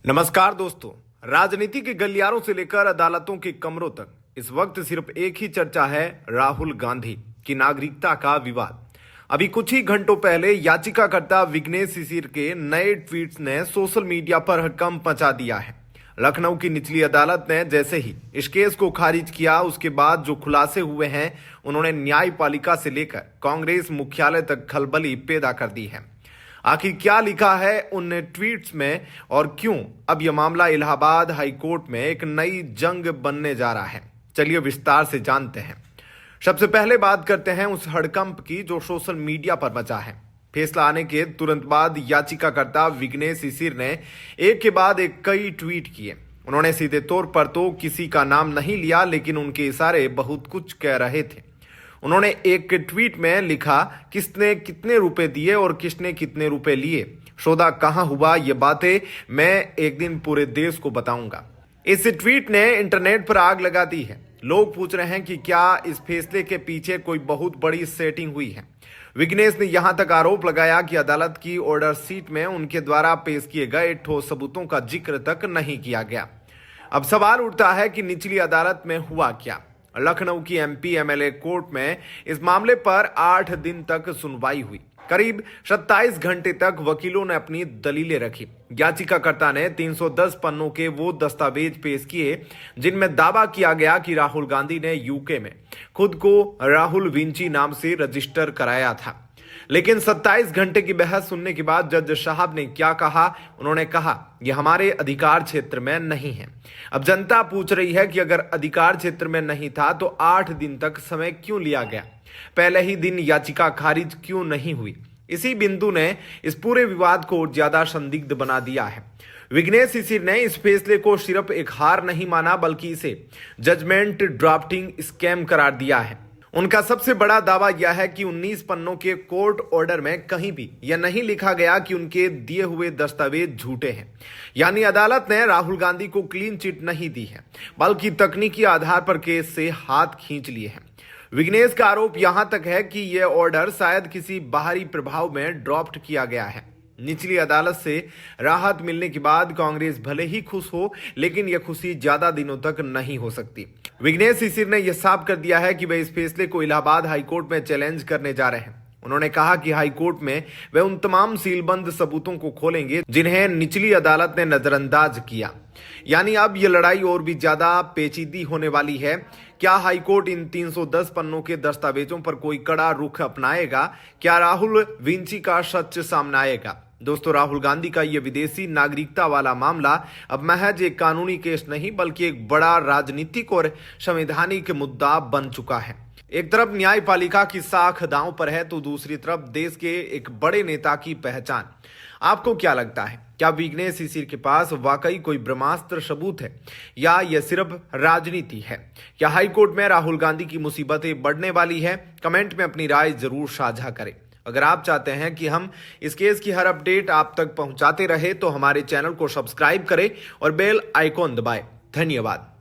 नमस्कार दोस्तों। राजनीति के गलियारों से लेकर अदालतों के कमरों तक इस वक्त सिर्फ एक ही चर्चा है, राहुल गांधी की नागरिकता का विवाद। अभी कुछ ही घंटों पहले याचिकाकर्ता विघ्नेश शिशिर के नए ट्वीट्स ने सोशल मीडिया पर हड़कंप मचा दिया है। लखनऊ की निचली अदालत ने जैसे ही इस केस को खारिज किया, उसके बाद जो खुलासे हुए हैं उन्होंने न्यायपालिका से लेकर कांग्रेस मुख्यालय तक खलबली पैदा कर दी है। आखिर क्या लिखा है उन ट्वीट्स में और क्यों अब यह मामला इलाहाबाद हाई कोर्ट में एक नई जंग बनने जा रहा है, चलिए विस्तार से जानते हैं। सबसे पहले बात करते हैं उस हड़कंप की जो सोशल मीडिया पर मचा है। फैसला आने के तुरंत बाद याचिकाकर्ता विघ्नेश शिशिर ने एक के बाद एक कई ट्वीट किए। उन्होंने सीधे तौर पर तो किसी का नाम नहीं लिया, लेकिन उनके इशारे बहुत कुछ कह रहे थे। उन्होंने एक ट्वीट में लिखा, किसने कितने रुपए दिए और किसने कितने रुपए लिए, सौदा कहां हुआ, ये बातें मैं एक दिन पूरे देश को बताऊंगा। इस ट्वीट ने इंटरनेट पर आग लगा दी है। लोग पूछ रहे हैं कि क्या इस फैसले के पीछे कोई बहुत बड़ी सेटिंग हुई है। विघ्नेश ने यहां तक आरोप लगाया कि अदालत की ऑर्डर शीट में उनके द्वारा पेश किए गए ठोस सबूतों का जिक्र तक नहीं किया गया। अब सवाल उठता है कि निचली अदालत में हुआ क्या। लखनऊ की एमपी एमएलए कोर्ट में इस मामले पर 8 दिन तक सुनवाई हुई। करीब 27 घंटे तक वकीलों ने अपनी दलीलें रखी। याचिकाकर्ता ने 310 पन्नों के वो दस्तावेज पेश किए जिनमें दावा किया गया कि राहुल गांधी ने यूके में खुद को राहुल विंची नाम से रजिस्टर कराया था। लेकिन 27 घंटे की बहस सुनने के बाद जज साहब ने क्या कहा? उन्होंने कहा, यह हमारे अधिकार क्षेत्र में नहीं है। अब जनता पूछ रही है कि अगर अधिकार क्षेत्र में नहीं था तो 8 दिन तक समय क्यों लिया गया? पहले ही दिन याचिका खारिज क्यों नहीं हुई? इसी बिंदु ने इस पूरे विवाद को और ज्यादा संदिग्ध बना दिया है। विघ्नेश शिशिर ने इस फैसले को सिर्फ एक हार नहीं माना, बल्कि इसे जजमेंट ड्राफ्टिंग स्कैम करार दिया है। उनका सबसे बड़ा दावा यह है कि 19 पन्नों के कोर्ट ऑर्डर में कहीं भी यह नहीं लिखा गया कि उनके दिए हुए दस्तावेज झूठे हैं। यानी अदालत ने राहुल गांधी को क्लीन चिट नहीं दी है, बल्कि तकनीकी आधार पर केस से हाथ खींच लिए हैं। विघ्नेश का आरोप यहां तक है कि यह ऑर्डर शायद किसी बाहरी प्रभाव में ड्राफ्ट किया गया है। निचली अदालत से राहत मिलने के बाद कांग्रेस भले ही खुश हो, लेकिन यह खुशी ज्यादा दिनों तक नहीं हो सकती। विघ्नेश शिशिर ने यह साफ कर दिया है कि वे इस फैसले को इलाहाबाद हाईकोर्ट में चैलेंज करने जा रहे हैं। उन्होंने कहा कि हाईकोर्ट में वे उन तमाम सीलबंद सबूतों को खोलेंगे जिन्हें निचली अदालत ने नजरअंदाज किया। यानी अब यह लड़ाई और भी ज्यादा पेचीदी होने वाली है। क्या हाईकोर्ट इन 310 पन्नों के दस्तावेजों पर कोई कड़ा रुख अपनाएगा? क्या राहुल विंची का सच सामने आएगा? दोस्तों, राहुल गांधी का यह विदेशी नागरिकता वाला मामला अब महज एक कानूनी केस नहीं, बल्कि एक बड़ा राजनीतिक और संवैधानिक मुद्दा बन चुका है। एक तरफ न्यायपालिका की साख दांव पर है, तो दूसरी तरफ देश के एक बड़े नेता की पहचान। आपको क्या लगता है? क्या विघ्नेश शिशिर के पास वाकई कोई ब्रह्मास्त्र सबूत है, या यह सिर्फ राजनीति है? क्या हाईकोर्ट में राहुल गांधी की मुसीबतें बढ़ने वाली है? कमेंट में अपनी राय जरूर साझा करें। अगर आप चाहते हैं कि हम इस केस की हर अपडेट आप तक पहुंचाते रहे तो हमारे चैनल को सब्सक्राइब करें और बेल आइकॉन दबाएं। धन्यवाद।